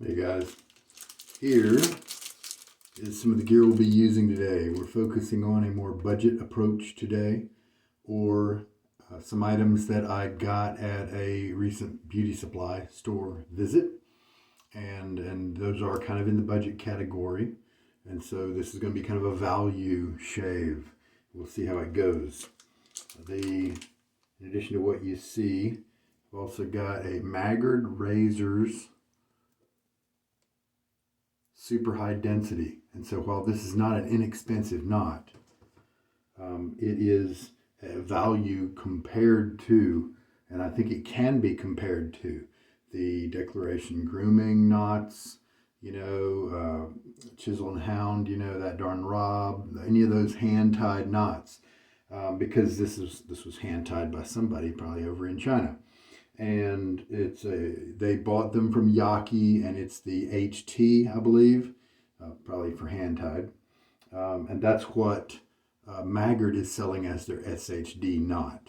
Hey guys, here is some of the gear we'll be using today. We're focusing on a more budget approach today, or some items that I got at a recent beauty supply store visit, and those are kind of in the budget category. And so this is going to be kind of a value shave. We'll see how it goes. In addition to what you see, I've also got a Maggard razors super high density. And so while this is not an inexpensive knot, it is a value compared to, and I think it can be compared to, the Declaration grooming knots, Chisel and Hound, that darn Rob, any of those hand-tied knots, because this was hand-tied by somebody probably over in China. And they bought them from Yaki, and it's the HT, I believe, probably for hand tied, and that's what Maggard is selling as their SHD knot.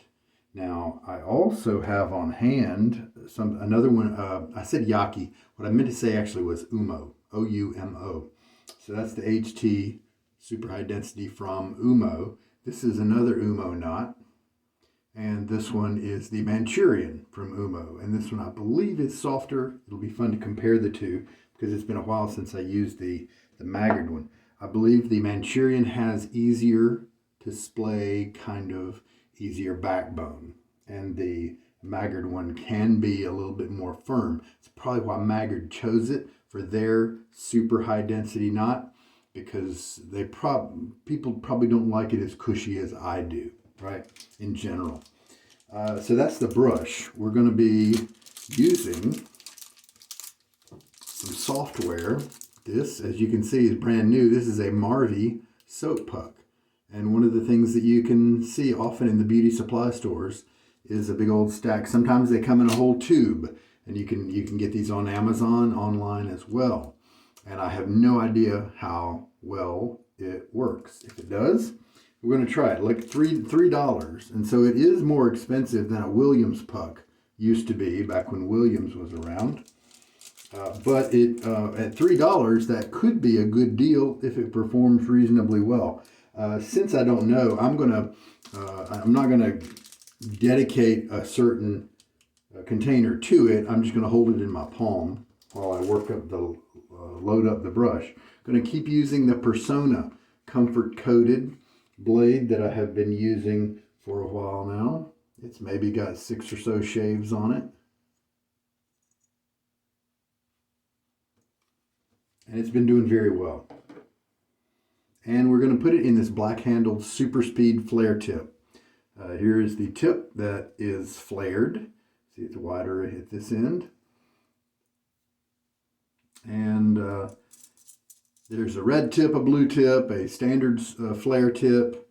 Now I also have on hand another one. I said Yaki. What I meant to say actually was Umo, OUMO. So that's the HT super high density from Umo. This is another Umo knot. And this one is the Manchurian from Umo. And this one I believe is softer. It'll be fun to compare the two because it's been a while since I used the Maggard one. I believe the Manchurian has easier to splay, kind of easier backbone. And the Maggard one can be a little bit more firm. It's probably why Maggard chose it for their super high density knot, because people probably don't like it as cushy as I do. Right, in general. So that's the brush. We're going to be using some software. This, as you can see, is brand new. This is a Marvy soap puck. And one of the things that you can see often in the beauty supply stores is a big old stack. Sometimes they come in a whole tube, and you can get these on Amazon online as well. And I have no idea how well it works. If it does, we're going to try it. Like $3, and so it is more expensive than a Williams puck used to be back when Williams was around. But at $3, that could be a good deal if it performs reasonably well. Since I don't know, I'm not gonna dedicate a certain container to it. I'm just gonna hold it in my palm while I load up the brush. I'm gonna keep using the Personna comfort coated blade that I have been using for a while now. It's maybe got 6 or so shaves on it. And it's been doing very well. And we're going to put it in this black handled Superspeed flare tip. Here is the tip that is flared. See, it's wider at this end. And there's a red tip, a blue tip, a standard flare tip.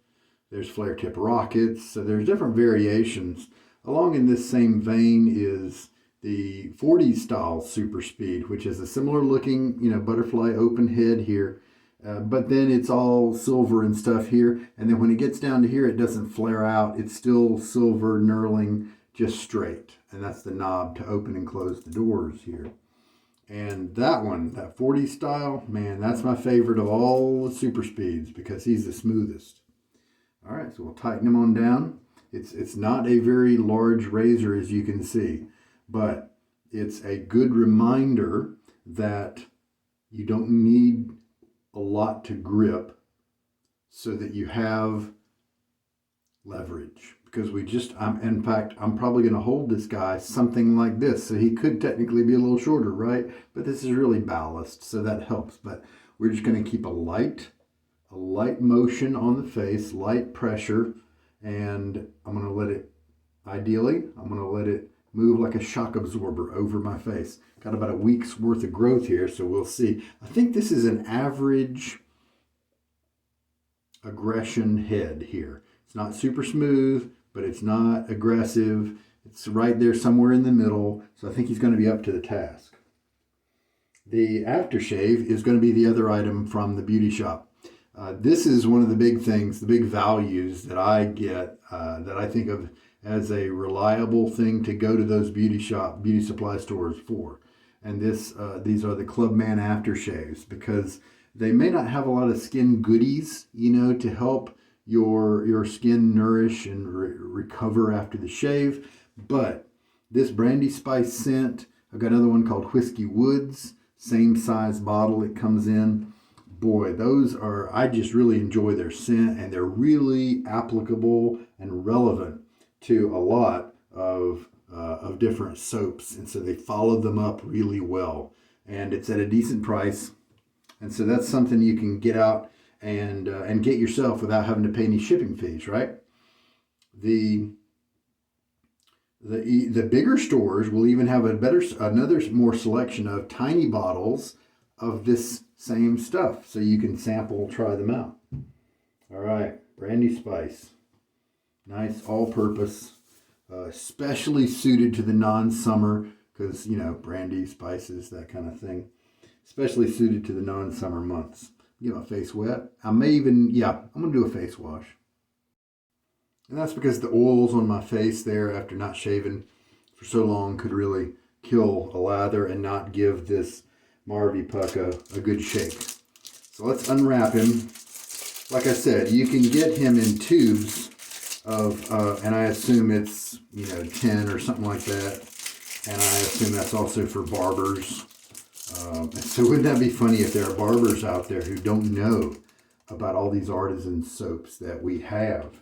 There's flare tip rockets. So there's different variations. Along in this same vein is the 40s style Superspeed, which is a similar looking, butterfly open head here. But then it's all silver and stuff here. And then when it gets down to here, it doesn't flare out. It's still silver knurling, just straight. And that's the knob to open and close the doors here. And that one, that 40 style, man, that's my favorite of all the Superspeeds because he's the smoothest. All right, so we'll tighten him on down. It's not a very large razor, as you can see, but it's a good reminder that you don't need a lot to grip so that you have leverage. Because in fact, I'm probably going to hold this guy something like this. So he could technically be a little shorter, right? But this is really ballast, so that helps. But we're just going to keep a light motion on the face, light pressure. And I'm going to let it move like a shock absorber over my face. Got about a week's worth of growth here, so we'll see. I think this is an average aggression head here. It's not super smooth, but it's not aggressive. It's right there somewhere in the middle. So I think he's going to be up to the task. The aftershave is going to be the other item from the beauty shop. This is one of the big things, the big values that I get, that I think of as a reliable thing to go to those beauty supply stores for. And these are the Clubman aftershaves, because they may not have a lot of skin goodies, to help your skin nourish and recover after the shave. But this Brandy Spice scent, I've got another one called Whiskey Woods, same size bottle it comes in. Boy, I just really enjoy their scent, and they're really applicable and relevant to a lot of different soaps. And so they followed them up really well. And it's at a decent price. And so that's something you can get out and get yourself without having to pay any shipping fees, right? The bigger stores will even have another more selection of tiny bottles of this same stuff, so you can sample, try them out. All right, Brandy Spice, nice all-purpose, especially suited to the non-summer, because brandy, spices, that kind of thing, especially suited to the non-summer months. Get my face wet. I'm gonna do a face wash. And that's because the oils on my face there after not shaving for so long could really kill a lather and not give this Marvy puck a good shake. So let's unwrap him. Like I said, you can get him in tubes of, and I assume it's 10 or something like that. And I assume that's also for barbers. So wouldn't that be funny if there are barbers out there who don't know about all these artisan soaps that we have?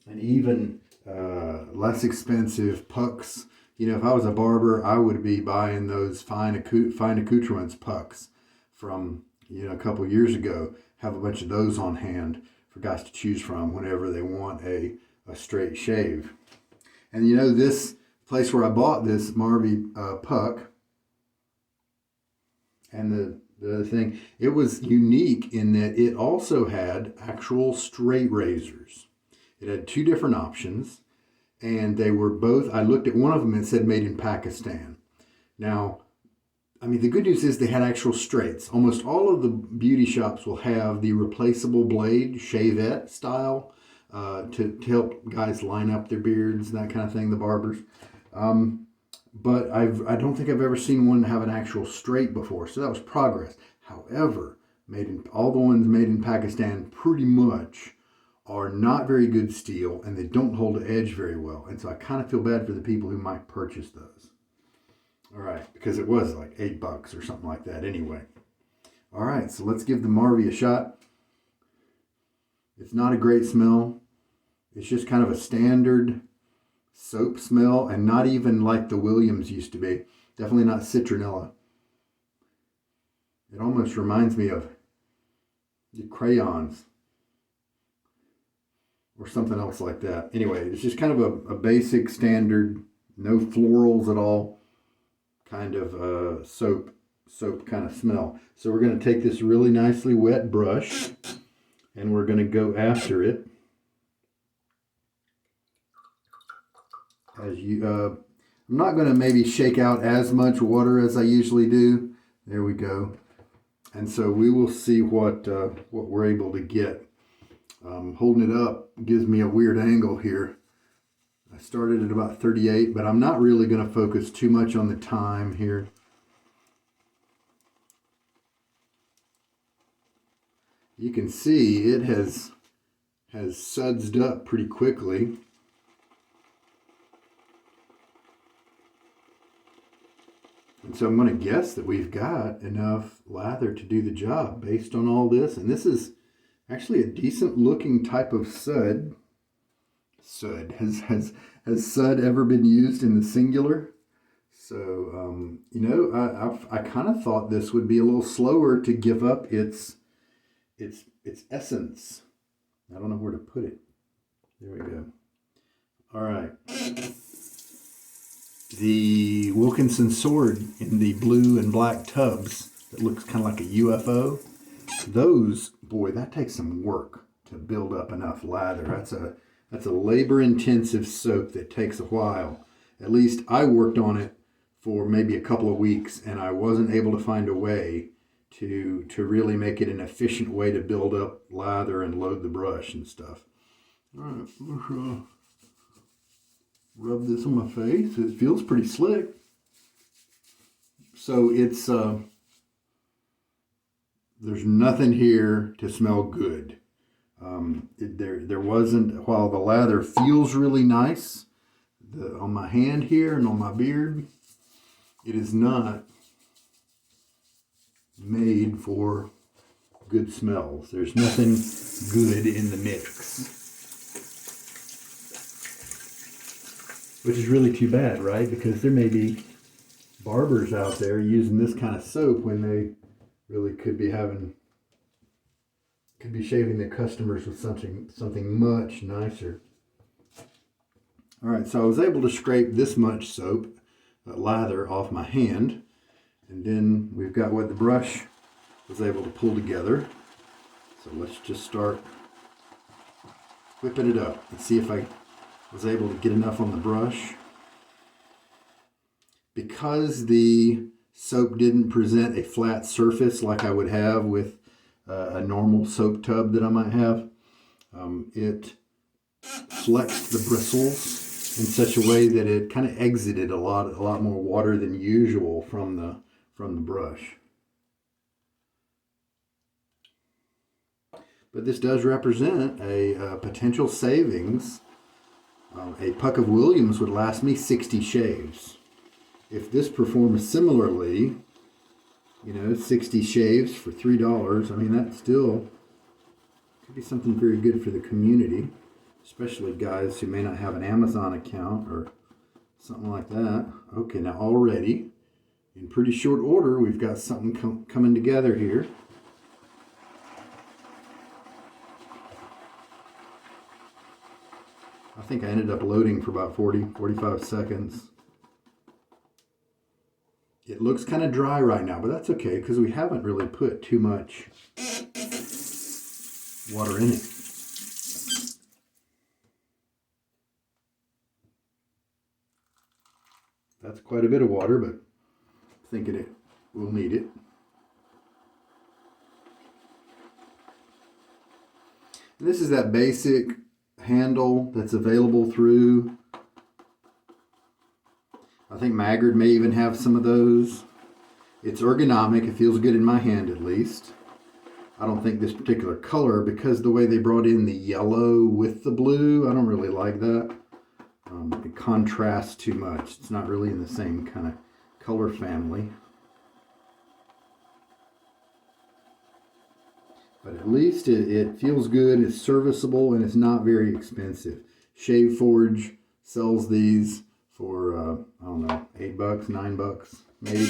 And even less expensive pucks. If I was a barber, I would be buying those fine accoutrements pucks from a couple years ago. Have a bunch of those on hand for guys to choose from whenever they want a straight shave. And this place where I bought this Marvy puck, and the other thing, it was unique in that it also had actual straight razors. It had two different options, and they were both, I looked at one of them and it said made in Pakistan. Now, the good news is they had actual straights. Almost all of the beauty shops will have the replaceable blade, shavette style, to help guys line up their beards and that kind of thing, the barbers. But I don't think I've ever seen one have an actual straight before, so that was progress. However, all the ones made in Pakistan pretty much are not very good steel, and they don't hold the edge very well. And so I kind of feel bad for the people who might purchase those. All right, because it was like $8 or something like that anyway. All right, so let's give the Marvy a shot. It's not a great smell. It's just kind of a standard soap smell, and not even like the Williams used to be. Definitely not citronella. It almost reminds me of the crayons or something else like that. Anyway, it's just kind of a basic standard, no florals at all, kind of soap kind of smell. So we're going to take this really nicely wet brush and we're going to go after it. I'm not going to maybe shake out as much water as I usually do. There we go. And so we will see what we're able to get. Holding it up gives me a weird angle here. I started at about 38, but I'm not really going to focus too much on the time here. You can see it has sudsed up pretty quickly. And so I'm going to guess that we've got enough lather to do the job based on all this. And this is actually a decent looking type of sud. Has sud ever been used in the singular? So, I kind of thought this would be a little slower to give up its essence. I don't know where to put it. There we go. All right. The Wilkinson sword in the blue and black tubs that looks kind of like a UFO. Those, boy, that takes some work to build up enough lather. That's a labor-intensive soap that takes a while. At least I worked on it for maybe a couple of weeks, and I wasn't able to find a way to really make it an efficient way to build up lather and load the brush and stuff. All right, let's rub this on my face. It feels pretty slick. So it's there's nothing here to smell good. There wasn't. While the lather feels really nice, on my hand here and on my beard, it is not made for good smells. There's nothing good in the mix, which is really too bad, right? Because there may be barbers out there using this kind of soap when they really could be shaving their customers with something much nicer. All right, so I was able to scrape this much soap, lather, off my hand, and then we've got what the brush was able to pull together. So let's just start whipping it up and see if I was able to get enough on the brush. Because the soap didn't present a flat surface like I would have with a normal soap tub that I might have, it flexed the bristles in such a way that it kind of exited a lot more water than usual from the brush. But this does represent a potential savings. A puck of Williams would last me 60 shaves. If this performs similarly, 60 shaves for $3, I mean, that still could be something very good for the community, especially guys who may not have an Amazon account or something like that. Okay, now already, in pretty short order, we've got something coming together here. I think I ended up loading for about 45 seconds. It looks kind of dry right now, but that's okay because we haven't really put too much water in it. That's quite a bit of water, but I'm thinking we'll need it. And this is that basic handle that's available through, I think Maggard may even have some of those. It's ergonomic. It feels good in my hand at least. I don't think this particular color, because the way they brought in the yellow with the blue, I don't really like that. It contrasts too much. It's not really in the same kind of color family. But at least it feels good, it's serviceable, and it's not very expensive. Shave Forge sells these for, I don't know, $8, $9 maybe.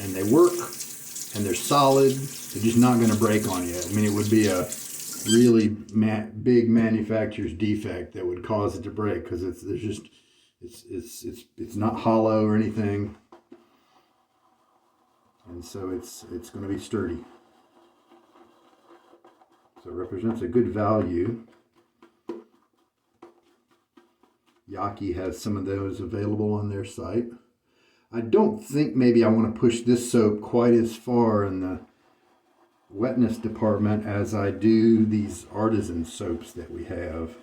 And they work, and they're solid. They're just not going to break on you. I mean, it would be a really big manufacturer's defect that would cause it to break, because it's not hollow or anything. And so it's going to be sturdy. So it represents a good value. Yaki has some of those available on their site. I don't think maybe I want to push this soap quite as far in the wetness department as I do these artisan soaps that we have.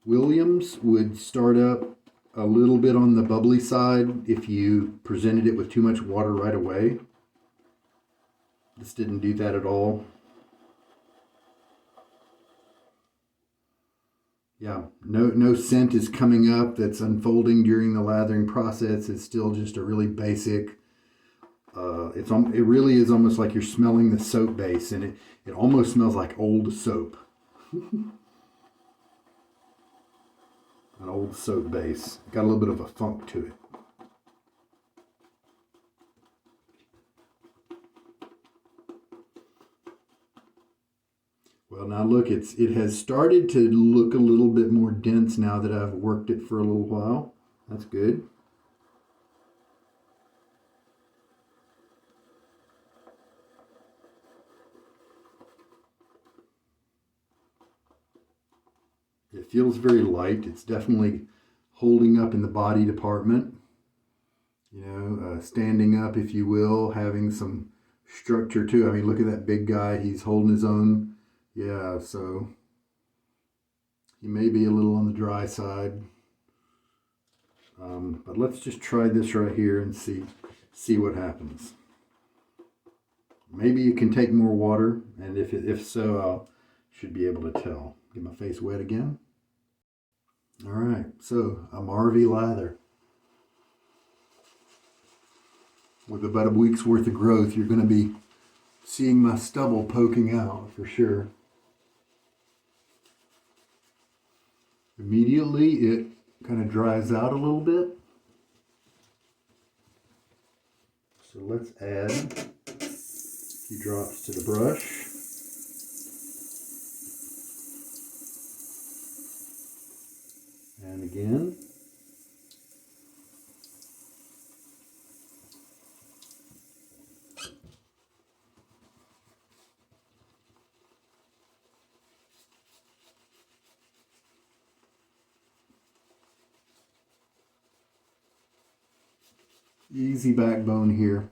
Williams would start up a little bit on the bubbly side if you presented it with too much water right away. This didn't do that at all. Yeah, no scent is coming up that's unfolding during the lathering process. It's still just a really basic. It really is almost like you're smelling the soap base, and it almost smells like old soap. An old soap base. Got a little bit of a funk to it. Well, now look, it has started to look a little bit more dense now that I've worked it for a little while. That's good. It feels very light. It's definitely holding up in the body department. Standing up, if you will, having some structure too. I mean, look at that big guy. He's holding his own. Yeah, so he may be a little on the dry side. But let's just try this right here and see what happens. Maybe you can take more water, and if so, I should be able to tell. Get my face wet again. All right, so a Marvy lather. With about a week's worth of growth, you're going to be seeing my stubble poking out for sure. Immediately, it kind of dries out a little bit. So let's add a few drops to the brush. And again. Easy backbone here.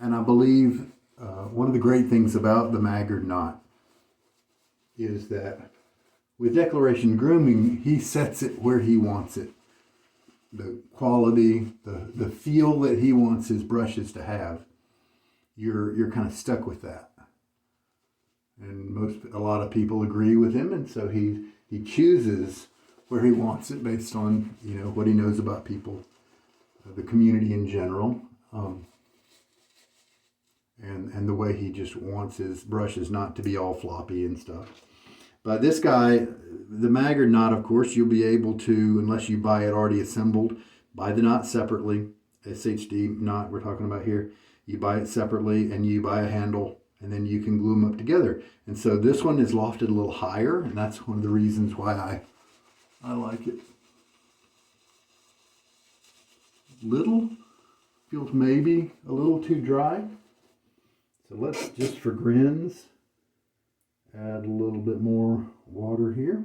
And I believe one of the great things about the Maggard knot is that with declaration grooming, he sets it where he wants it. The quality, the feel that he wants his brushes to have, you're kind of stuck with that. And a lot of people agree with him, and so he chooses where he wants it based on what he knows about people, the community in general, and the way he just wants his brushes not to be all floppy and stuff. But this guy, the Maggard knot, of course, you'll be able to, unless you buy it already assembled, buy the knot separately. SHD knot we're talking about here. You buy it separately and you buy a handle, and then you can glue them up together. And so this one is lofted a little higher, and that's one of the reasons why I like it. Little, feels maybe a little too dry. So let's, just for grins, add a little bit more water here.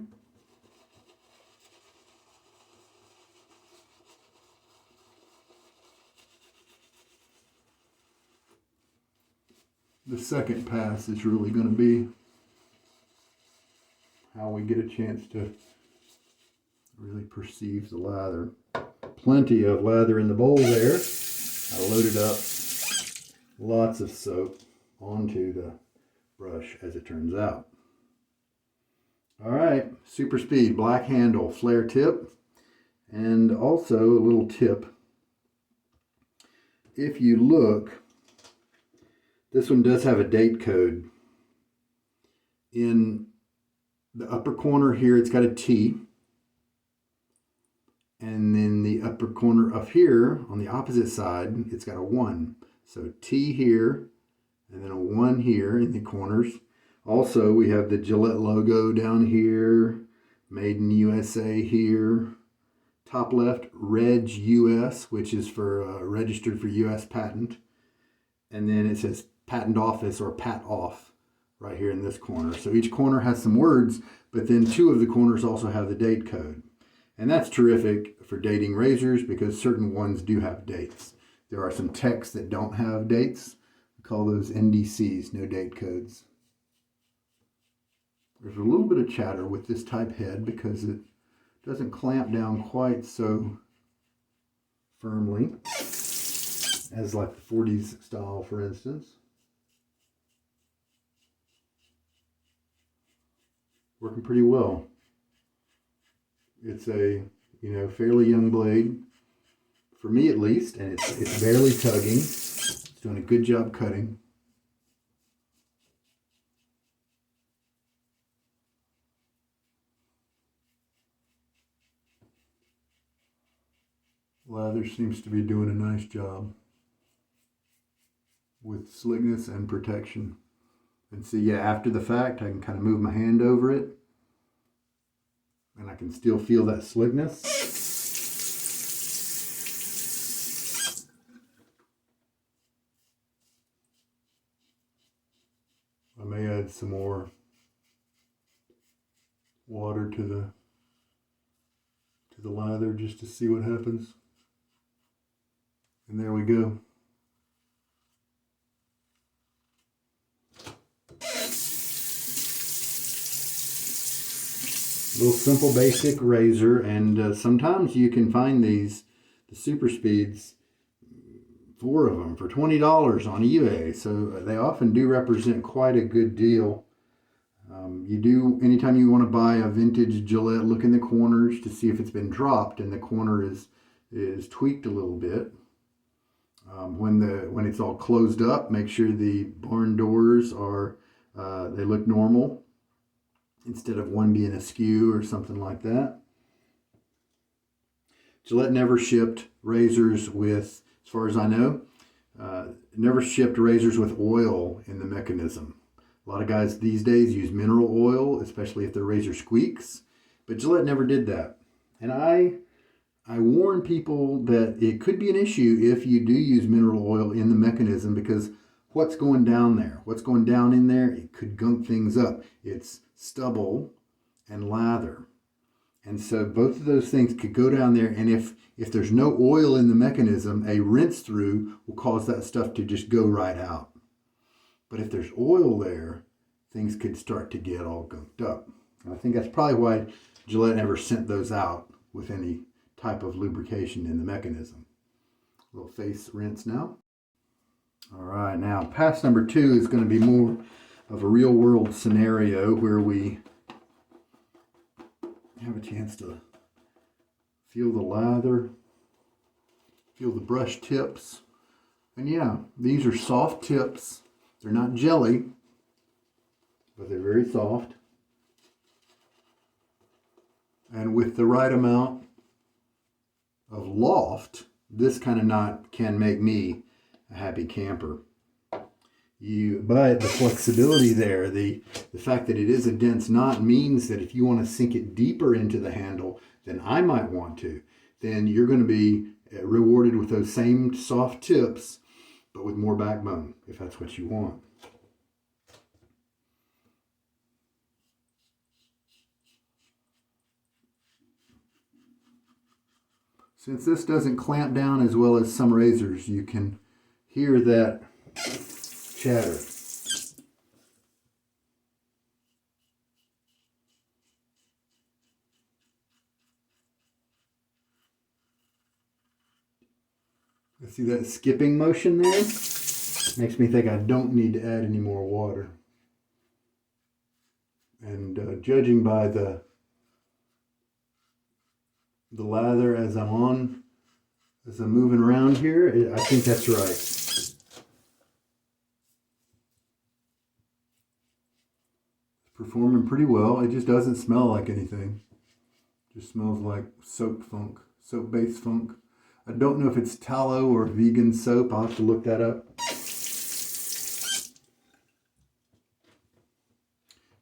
The second pass is really going to be how we get a chance to really perceive the lather. Plenty of lather in the bowl there. I loaded up lots of soap onto the brush, as it turns out. All right, Superspeed, black handle, flare tip, and also a little tip. If you look, this one does have a date code. In the upper corner here, it's got a T. And then the upper corner up here, on the opposite side, it's got a 1. So T here, and then a 1 here in the corners. Also, we have the Gillette logo down here, Made in USA here. Top left, Reg US, which is for registered for US patent. And then it says Patent Office or Pat Off right here in this corner. So each corner has some words, but then 2 of the corners also have the date code. And that's terrific for dating razors because certain ones do have dates. There are some texts that don't have dates. We call those NDCs, no date codes. There's a little bit of chatter with this type head because it doesn't clamp down quite so firmly as like the 40s style, for instance. Working pretty well. It's a, fairly young blade, for me at least, and it's barely tugging. It's doing a good job cutting. Lather seems to be doing a nice job with slickness and protection. And see, after the fact, I can kind of move my hand over it, and I can still feel that slickness. I may add some more water to the lather just to see what happens. And there we go. Little simple basic razor, and sometimes you can find these the Superspeeds, 4 of them for $20 on eBay. So they often do represent quite a good deal. Anytime you want to buy a vintage Gillette, look in the corners to see if it's been dropped and the corner is tweaked a little bit. When it's all closed up, make sure the barn doors they look normal instead of one being askew or something like that. Gillette never shipped razors with, as far as I know, never shipped razors with oil in the mechanism. A lot of guys these days use mineral oil, especially if their razor squeaks, but Gillette never did that. And I warn people that it could be an issue if you do use mineral oil in the mechanism, because what's going down there? What's going down in there? It could gunk things up. It's stubble and lather. And so both of those things could go down there, and if there's no oil in the mechanism, a rinse through will cause that stuff to just go right out. But if there's oil there, things could start to get all gunked up. And I think that's probably why Gillette never sent those out with any type of lubrication in the mechanism. A little face rinse now. All right, now pass number 2 is going to be more of a real world scenario where we have a chance to feel the lather, feel the brush tips. And yeah, these are soft tips. They're not jelly, but they're very soft. And with the right amount of loft, this kind of knot can make me a happy camper. But the flexibility there, the fact that it is a dense knot means that if you want to sink it deeper into the handle than I might want to, then you're going to be rewarded with those same soft tips, but with more backbone, if that's what you want. Since this doesn't clamp down as well as some razors, you can hear that chatter. See that skipping motion there? Makes me think I don't need to add any more water. And judging by the lather as I'm moving around here, I think that's right. It's performing pretty well. It just doesn't smell like anything. It just smells like soap-based funk. I don't know if it's tallow or vegan soap. I'll have to look that up.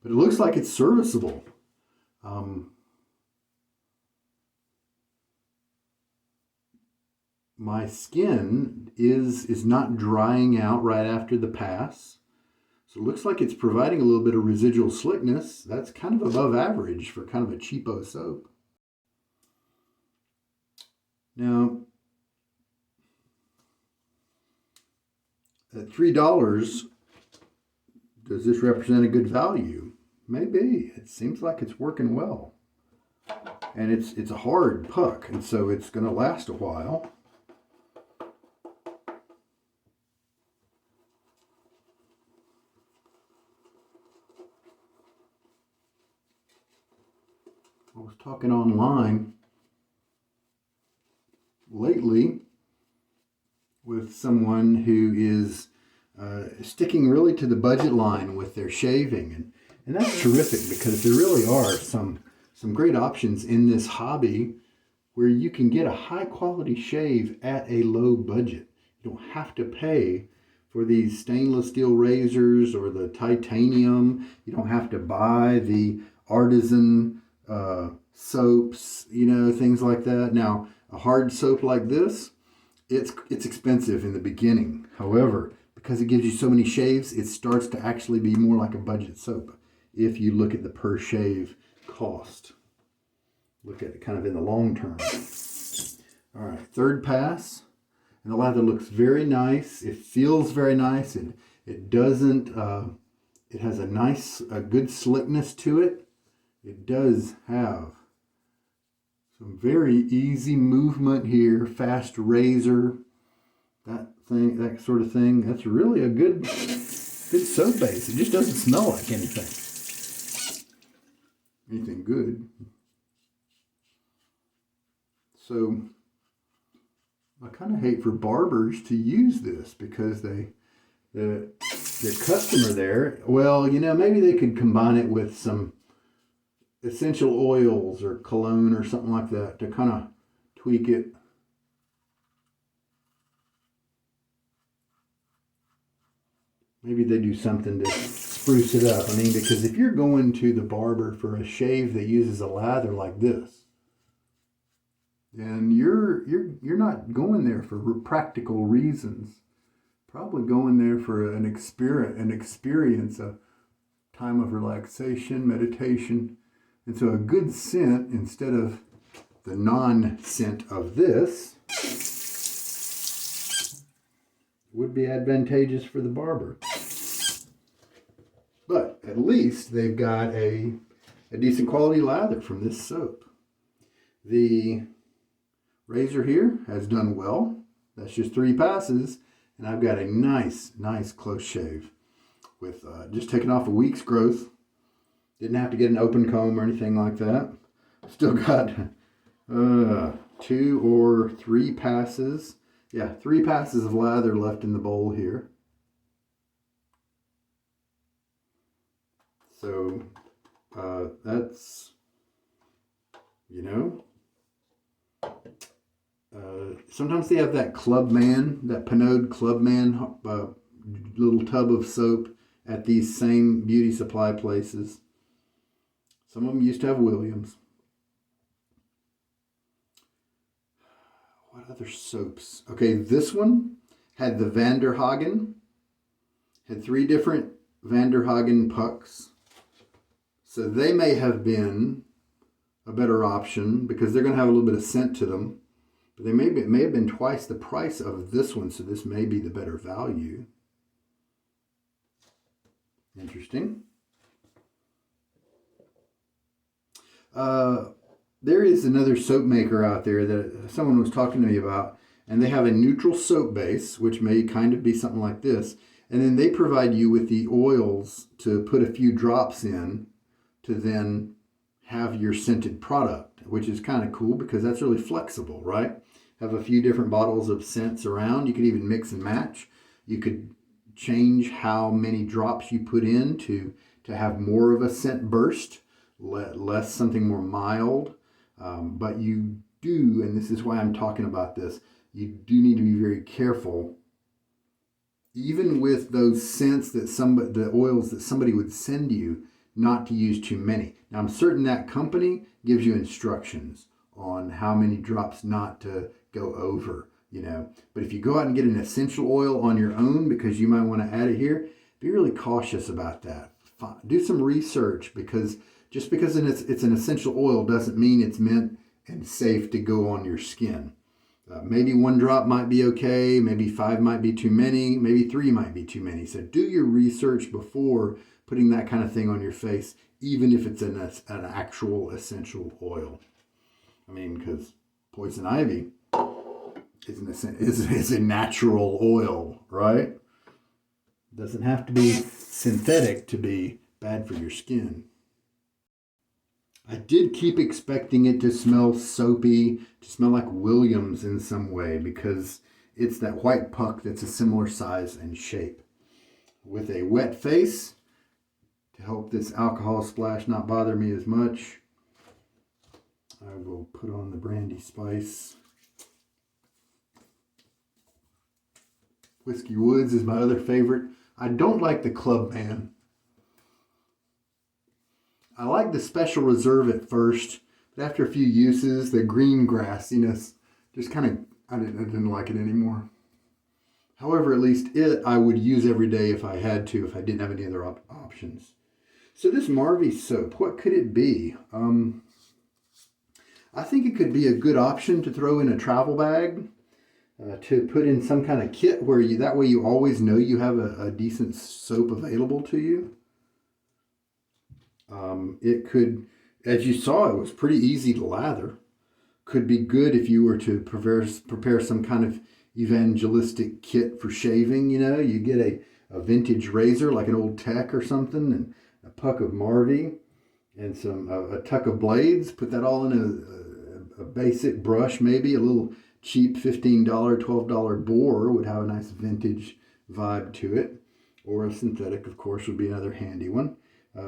But it looks like it's serviceable. My skin is not drying out right after the pass. So it looks like it's providing a little bit of residual slickness. That's kind of above average for kind of a cheapo soap. Now, at $3, does this represent a good value? Maybe. It seems like it's working well. And it's a hard puck, and so it's going to last a while. I was talking online lately with someone who is sticking really to the budget line with their shaving, and that's terrific, because there really are some great options in this hobby where you can get a high quality shave at a low budget. You don't have to pay for these stainless steel razors or the titanium. You don't have to buy the artisan soaps, things like that. Now, a hard soap like this, it's expensive in the beginning. However, because it gives you so many shaves, it starts to actually be more like a budget soap if you look at the per shave cost. Look at it kind of in the long term. All right, third pass. And the lather looks very nice. It feels very nice. It doesn't, it has a good slickness to it. It does have Some very easy movement here, fast razor, that thing, that sort of thing. That's really a good soap base. It just doesn't smell like anything good. So I kind of hate for barbers to use this because the customer there, well, you know, maybe they could combine it with some essential oils or cologne or something like that to kind of tweak it. Maybe they do something to spruce it up. I mean, because if you're going to the barber for a shave that uses a lather like this, then you're not going there for practical reasons. Probably going there for an experience, a time of relaxation, meditation. And so a good scent instead of the non-scent of this would be advantageous for the barber. But at least they've got a decent quality lather from this soap. The razor here has done well. That's just 3 passes, and I've got a nice close shave with just taking off a week's growth. Didn't have to get an open comb or anything like that. Still got 2 or 3 passes. Yeah, 3 passes of lather left in the bowl here. So that's, you know, sometimes they have that Clubman, that Pinode Clubman little tub of soap at these same beauty supply places. Some of them used to have Williams. What other soaps? Okay, this one had the Vanderhagen. Had 3 different Vanderhagen pucks. So they may have been a better option because they're going to have a little bit of scent to them. But they may have been twice the price of this one, so this may be the better value. Interesting. There is another soap maker out there that someone was talking to me about, and they have a neutral soap base, which may kind of be something like this. And then they provide you with the oils to put a few drops in to then have your scented product, which is kind of cool because that's really flexible, right? Have a few different bottles of scents around. You could even mix and match. You could change how many drops you put in to have more of a scent burst, less something more mild. But you do, and this is why I'm talking about this, you do need to be very careful. Even with those scents that the oils that somebody would send you, not to use too many. Now I'm certain that company gives you instructions on how many drops not to go over, you know. But if you go out and get an essential oil on your own because you might want to add it here, be really cautious about that. Do some research, because just because it's an essential oil doesn't mean it's meant and safe to go on your skin. Maybe 1 drop might be okay, maybe 5 might be too many, maybe 3 might be too many. So do your research before putting that kind of thing on your face, even if it's an actual essential oil. I mean, because poison ivy is a natural oil, right? Doesn't have to be synthetic to be bad for your skin. I did keep expecting it to smell soapy, to smell like Williams in some way, because it's that white puck that's a similar size and shape. With a wet face, to help this alcohol splash not bother me as much, I will put on the Brandy Spice. Whiskey Woods is my other favorite. I don't like the Clubman. I like the Special Reserve at first, but after a few uses, the green grassiness just kind of, I didn't like it anymore. However, at least I would use every day if I had to, if I didn't have any other options. So this Marvy soap, what could it be? I think it could be a good option to throw in a travel bag, to put in some kind of kit where that way you always know you have a decent soap available to you. It could, as you saw, it was pretty easy to lather. could be good if you were to prepare some kind of evangelistic kit for shaving. You get a vintage razor like an old Tech or something, and a puck of Marvy, and a tuck of blades. Put that all in a basic brush, maybe a little cheap $15, $12 boar would have a nice vintage vibe to it, or a synthetic, of course, would be another handy one.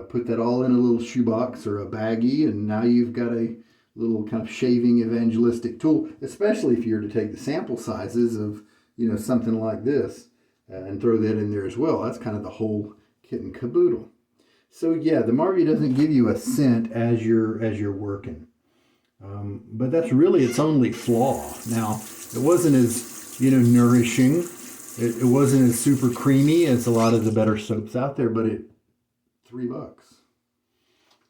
Put that all in a little shoebox or a baggie, and now you've got a little kind of shaving evangelistic tool, especially if you're to take the sample sizes of something like this and throw that in there as well. That's kind of the whole kit and caboodle. So yeah, the Marvy doesn't give you a scent as you're working, but that's really its only flaw. Now, it wasn't as nourishing. It wasn't as super creamy as a lot of the better soaps out there, but $3.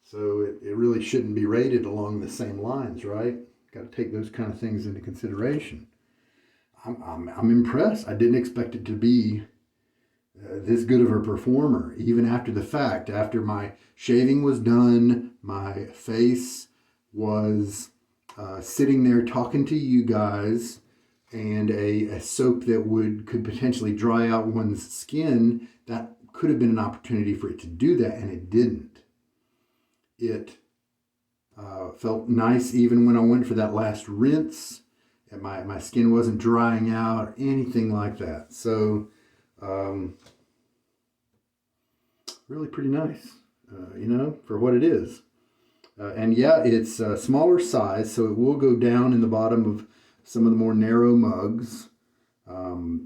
So it really shouldn't be rated along the same lines, right? Got to take those kind of things into consideration. I'm impressed. I didn't expect it to be this good of a performer, even after the fact. After my shaving was done, my face was sitting there talking to you guys, and a soap that could potentially dry out one's skin, that could have been an opportunity for it to do that, and it didn't. It felt nice even when I went for that last rinse, and my skin wasn't drying out or anything like that. So really pretty nice, for what it is. And yeah, it's a smaller size, so it will go down in the bottom of some of the more narrow mugs.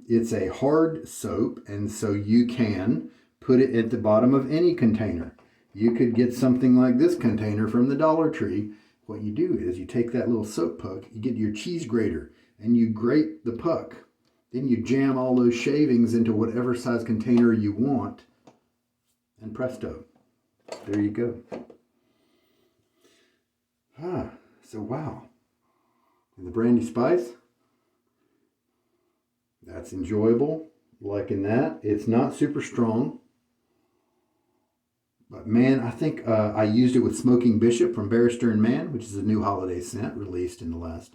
It's a hard soap, and so you can put it at the bottom of any container. You could get something like this container from the Dollar Tree. What you do is you take that little soap puck, you get your cheese grater, and you grate the puck. Then you jam all those shavings into whatever size container you want, and presto, there you go. So wow. And the Brandy Spice, that's enjoyable. Liking that. It's not super strong. But man, I think I used it with Smoking Bishop from Barrister and Man, which is a new holiday scent released in the last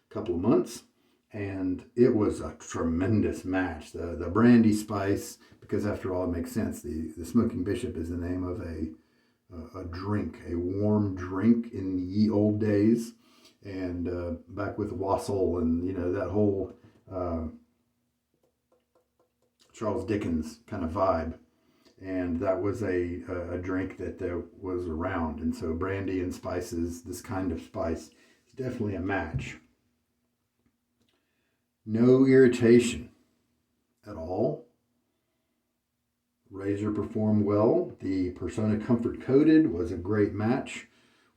couple of months. And it was a tremendous match. The Brandy Spice, because after all, it makes sense. The Smoking Bishop is the name of a drink, a warm drink in the ye old days. And back with Wassail and, that whole Charles Dickens kind of vibe. And that was a drink that there was around. And so brandy and spices, this kind of spice, is definitely a match. No irritation at all. Razor performed well. The Personna Comfort Coated was a great match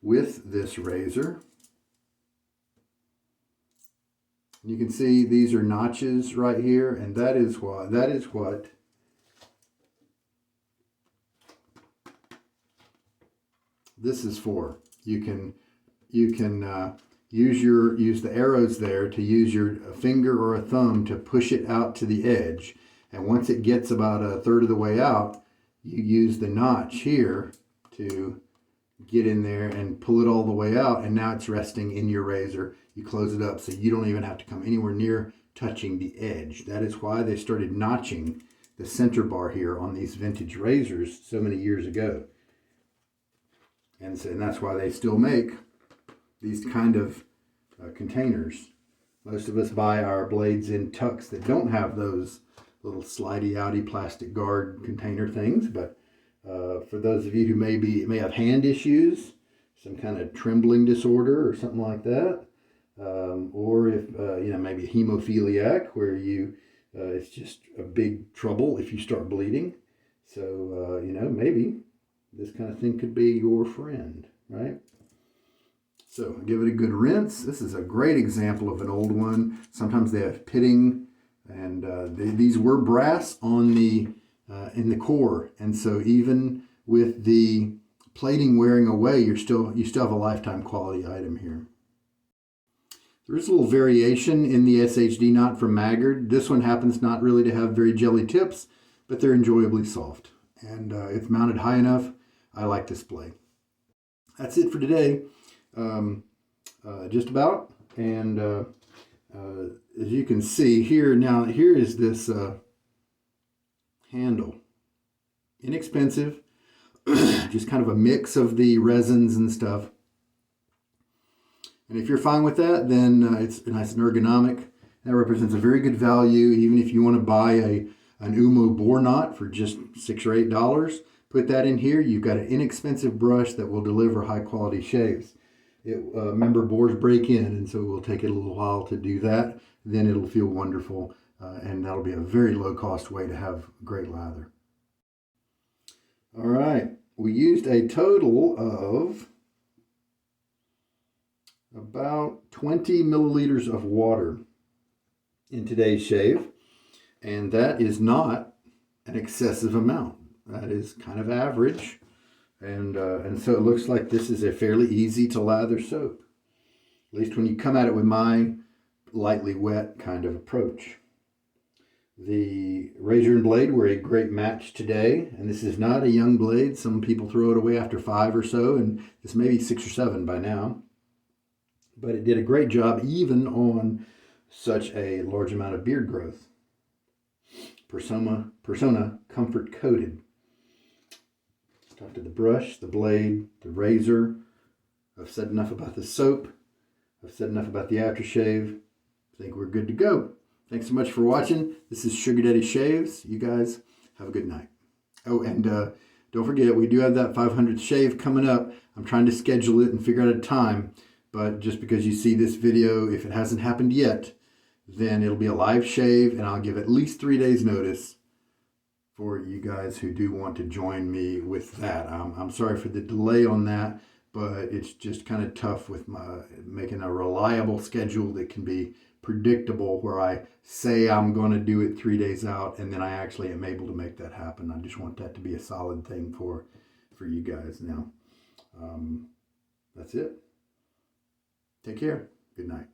with this razor. You can see these are notches right here, and that is what this is for. You can use the arrows there to use your finger or a thumb to push it out to the edge, and once it gets about a third of the way out, you use the notch here to get in there and pull it all the way out, and now it's resting in your razor. You close it up so you don't even have to come anywhere near touching the edge. That is why they started notching the center bar here on these vintage razors so many years ago. And that's why they still make these kind of containers. Most of us buy our blades in tucks that don't have those little slidey-outy plastic guard container things, but for those of you who may have hand issues, some kind of trembling disorder or something like that, or if maybe a hemophiliac where it's just a big trouble if you start bleeding. So maybe this kind of thing could be your friend, right? So give it a good rinse. This is a great example of an old one. Sometimes they have pitting, and these were brass on the in the core, and so even with the plating wearing away, you still have a lifetime quality item here. There is a little variation in the SHD knot from Maggard. This one happens not really to have very jelly tips, but they're enjoyably soft, and it's mounted high enough. I like display. That's it for today. just about. And as you can see here, now here is this handle. Inexpensive, just kind of a mix of the resins and stuff. And if you're fine with that, then it's nice and ergonomic. That represents a very good value, even if you want to buy an Umo bore knot for just $6 or $8. Put that in here. You've got an inexpensive brush that will deliver high quality shaves. Remember, bores break in, and so it will take it a little while to do that. Then it'll feel wonderful, and that'll be a very low cost way to have great lather. All right, we used a total of about 20 milliliters of water in today's shave, and that is not an excessive amount. That is kind of average, and so it looks like this is a fairly easy to lather soap, at least when you come at it with my lightly wet kind of approach. The razor and blade were a great match today, and this is not a young blade. Some people throw it away after 5 or so, and this may be 6 or 7 by now. But it did a great job even on such a large amount of beard growth. Personna Comfort Coated. Talk to the brush, the blade, the razor. I've said enough about the soap. I've said enough about the aftershave. I think we're good to go. Thanks so much for watching. This is Sugar Daddy Shaves. You guys have a good night. Oh, and don't forget, we do have that 500th shave coming up. I'm trying to schedule it and figure out a time. But just because you see this video, if it hasn't happened yet, then it'll be a live shave, and I'll give at least 3 days notice for you guys who do want to join me with that. I'm sorry for the delay on that, but it's just kind of tough with making a reliable schedule that can be predictable, where I say I'm going to do it 3 days out, and then I actually am able to make that happen. I just want that to be a solid thing for you guys now. That's it. Take care. Good night.